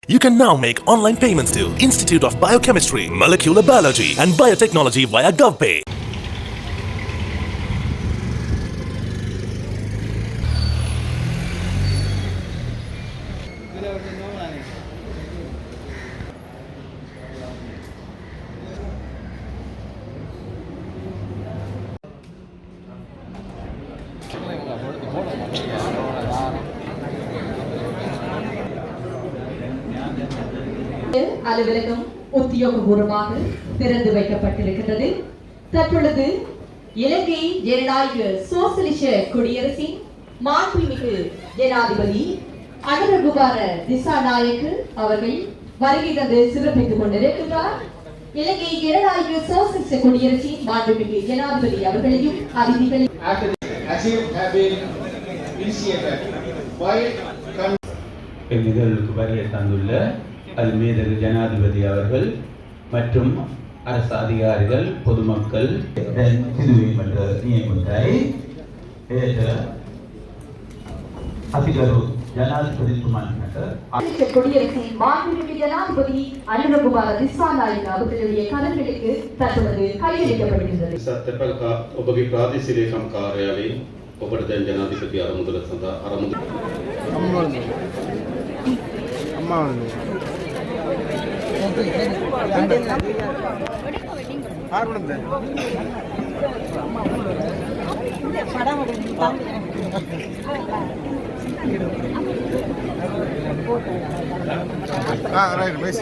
You can now make online payments to Institute of Biochemistry, Molecular Biology and Biotechnology via GovPay. அலுவலகம் உத்தியோகபூர்வமாக திறந்து வைக்கப்பட்டிருக்கிறது. தற்பொழுது இலங்கை ஜனநாயக சோசலிச குடியரசின் மாண்புமிகு ஜனாதிபதி அனுரகுமார திசாநாயக்க அவர்கள் வருகை தந்து சிறப்பித்துக் கொண்டிருக்கிறார். இலங்கை ஜனநாயக சோசலிச குடியரசின் மாண்புமிகு ஜனாதிபதி அவர்களையும் அதிதிகள் நிகழ்வுக்கு வருகை தந்துள்ள அல்மேதகு ஜனாதிபதி அவர்கள் மற்றும் அரசு அதிகாரிகள் பொதுமக்கள் நீதிமன்ற நியமனத்தை அதிகாரி ஜனாதிபதி குடியரசின் மாண்புமிகு ஜனாதிபதி அனுரகுமார திசாநாயக்க அவர்களுடைய கருங்களுக்கு தற்பொழுது கையளிக்கப்படுகின்றது. ඔබගේ ප්‍රාදේශීය ලේකම් කාර්යාලයේ ඔබට දැන් ජනාධිපති ආරමුදල සඳහා right, miss.